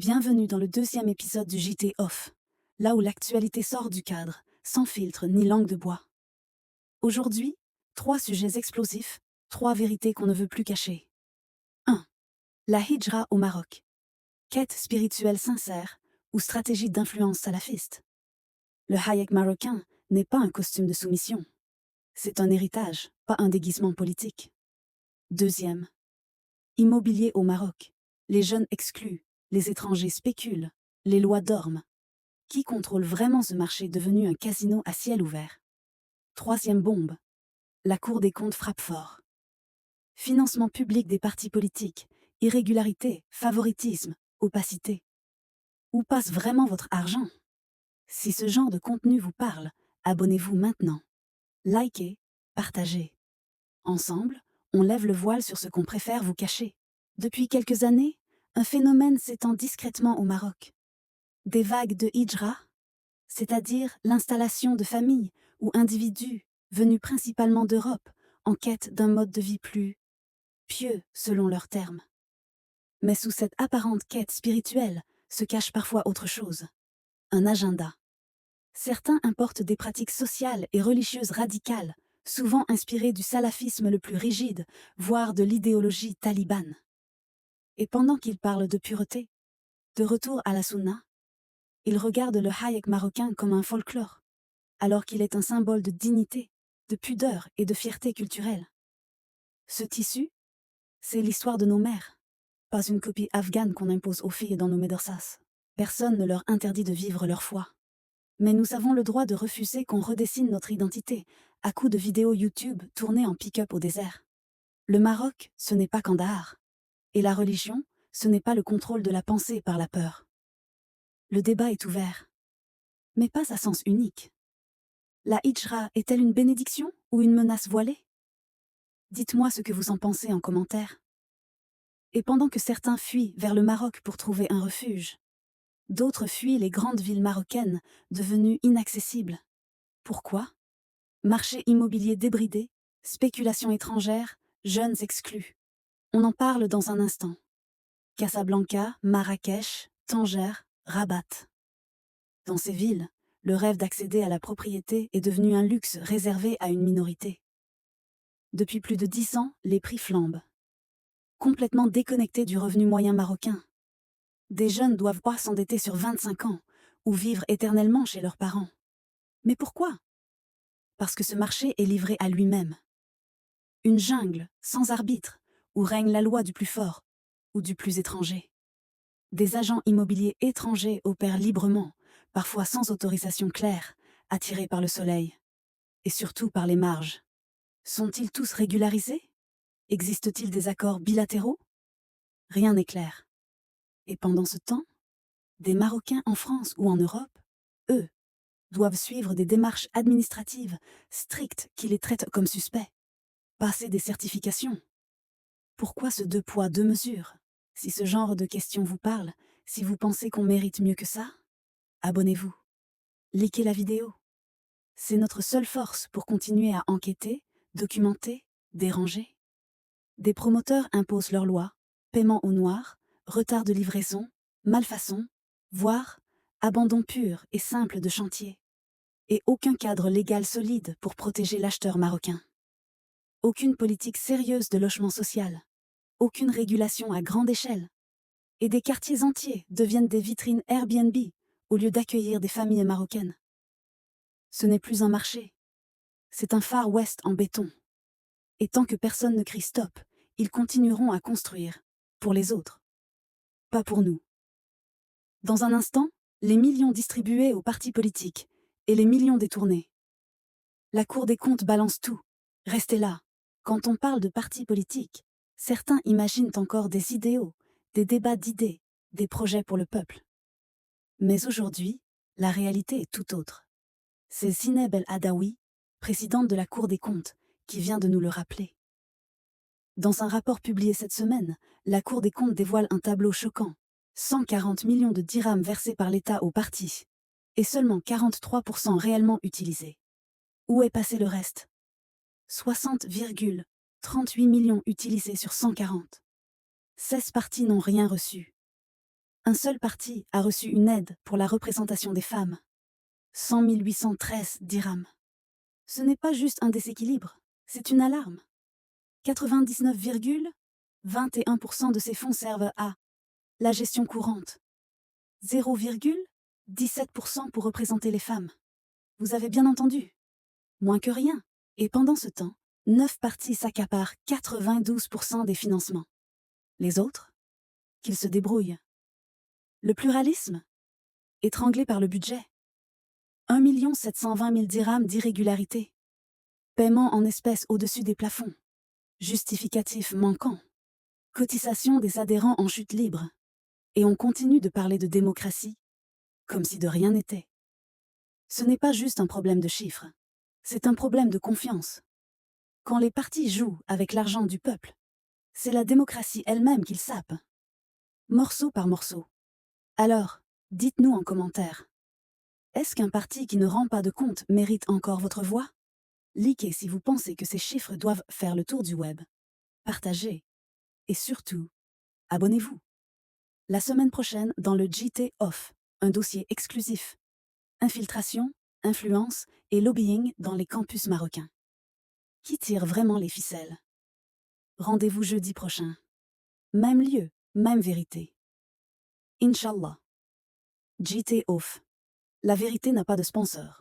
Bienvenue dans le deuxième épisode du JT Off, là où l'actualité sort du cadre, sans filtre ni langue de bois. Aujourd'hui, 3 sujets explosifs, 3 vérités qu'on ne veut plus cacher. 1. La hijra au Maroc. Quête spirituelle sincère ou stratégie d'influence salafiste. Le hayek marocain n'est pas un costume de soumission. C'est un héritage, pas un déguisement politique. 2. Immobilier au Maroc. Les jeunes exclus, les étrangers spéculent, les lois dorment. Qui contrôle vraiment ce marché devenu un casino à ciel ouvert? 3. bombe. La Cour des comptes frappe fort. Financement public des partis politiques, irrégularité, favoritisme, opacité. Où passe vraiment votre argent? Si ce genre de contenu vous parle, abonnez-vous maintenant. Likez, partagez. Ensemble, on lève le voile sur ce qu'on préfère vous cacher. Depuis quelques années, un phénomène s'étend discrètement au Maroc. Des vagues de hijra, c'est-à-dire l'installation de familles ou individus venus principalement d'Europe en quête d'un mode de vie plus pieux selon leurs termes. Mais sous cette apparente quête spirituelle se cache parfois autre chose, un agenda. Certains importent des pratiques sociales et religieuses radicales, souvent inspirées du salafisme le plus rigide, voire de l'idéologie talibane. Et pendant qu'ils parlent de pureté, de retour à la sunna, ils regardent le hayek marocain comme un folklore, alors qu'il est un symbole de dignité, de pudeur et de fierté culturelle. Ce tissu, c'est l'histoire de nos mères, pas une copie afghane qu'on impose aux filles dans nos médorsas. Personne ne leur interdit de vivre leur foi. Mais nous avons le droit de refuser qu'on redessine notre identité à coups de vidéos YouTube tournées en pick-up au désert. Le Maroc, ce n'est pas Kandahar. Et la religion, ce n'est pas le contrôle de la pensée par la peur. Le débat est ouvert. Mais pas à sens unique. La hijra est-elle une bénédiction ou une menace voilée? Dites-moi ce que vous en pensez en commentaire. Et pendant que certains fuient vers le Maroc pour trouver un refuge, d'autres fuient les grandes villes marocaines, devenues inaccessibles. Pourquoi? Marché immobilier débridé, spéculation étrangère, jeunes exclus. On en parle dans un instant. Casablanca, Marrakech, Tanger, Rabat. Dans ces villes, le rêve d'accéder à la propriété est devenu un luxe réservé à une minorité. Depuis plus de 10 ans, les prix flambent. Complètement déconnectés du revenu moyen marocain. Des jeunes doivent pas s'endetter sur 25 ans ou vivre éternellement chez leurs parents. Mais pourquoi? Parce que ce marché est livré à lui-même. Une jungle, sans arbitre, où règne la loi du plus fort ou du plus étranger. Des agents immobiliers étrangers opèrent librement, parfois sans autorisation claire, attirés par le soleil. Et surtout par les marges. Sont-ils tous régularisés? Existe-t-il des accords bilatéraux? Rien n'est clair. Et pendant ce temps, des Marocains en France ou en Europe, eux, doivent suivre des démarches administratives strictes qui les traitent comme suspects. Passer des certifications. Pourquoi ce 2 poids 2 mesures? Si ce genre de questions vous parle, si vous pensez qu'on mérite mieux que ça, abonnez-vous. Likez la vidéo. C'est notre seule force pour continuer à enquêter, documenter, déranger. Des promoteurs imposent leurs lois, paiement au noir, retard de livraison, malfaçon, voire abandon pur et simple de chantier. Et aucun cadre légal solide pour protéger l'acheteur marocain. Aucune politique sérieuse de logement social. Aucune régulation à grande échelle. Et des quartiers entiers deviennent des vitrines Airbnb au lieu d'accueillir des familles marocaines. Ce n'est plus un marché. C'est un Far West en béton. Et tant que personne ne crie stop, ils continueront à construire. Pour les autres. Pas pour nous. Dans un instant, les millions distribués aux partis politiques et les millions détournés. La Cour des comptes balance tout. Restez là. Quand on parle de partis politiques, certains imaginent encore des idéaux, des débats d'idées, des projets pour le peuple. Mais aujourd'hui, la réalité est tout autre. C'est Zineb El Adaoui, présidente de la Cour des comptes, qui vient de nous le rappeler. Dans un rapport publié cette semaine, la Cour des comptes dévoile un tableau choquant. 140 millions de dirhams versés par l'État aux partis, et seulement 43% réellement utilisés. Où est passé le reste? 60,38 millions utilisés sur 140. 16 partis n'ont rien reçu. Un seul parti a reçu une aide pour la représentation des femmes. 100 813 dirhams. Ce n'est pas juste un déséquilibre, c'est une alarme. 99,21% de ces fonds servent à la gestion courante. 0,17% pour représenter les femmes. Vous avez bien entendu. Moins que rien. Et pendant ce temps, 9 partis s'accaparent 92% des financements. Les autres? Qu'ils se débrouillent. Le pluralisme? Étranglé par le budget. 1 720 000 dirhams d'irrégularité. Paiement en espèces au-dessus des plafonds. Justificatif manquant. Cotisation des adhérents en chute libre. Et on continue de parler de démocratie, comme si de rien n'était. Ce n'est pas juste un problème de chiffres, c'est un problème de confiance. Quand les partis jouent avec l'argent du peuple, c'est la démocratie elle-même qu'ils sapent. Morceau par morceau. Alors, dites-nous en commentaire. Est-ce qu'un parti qui ne rend pas de compte mérite encore votre voix? Likez si vous pensez que ces chiffres doivent faire le tour du web. Partagez. Et surtout, abonnez-vous. La semaine prochaine, dans le JT Off, un dossier exclusif. Infiltration, influence et lobbying dans les campus marocains. Qui tire vraiment les ficelles? Rendez-vous jeudi prochain. Même lieu, même vérité. Inch'Allah. JT Off. La vérité n'a pas de sponsor.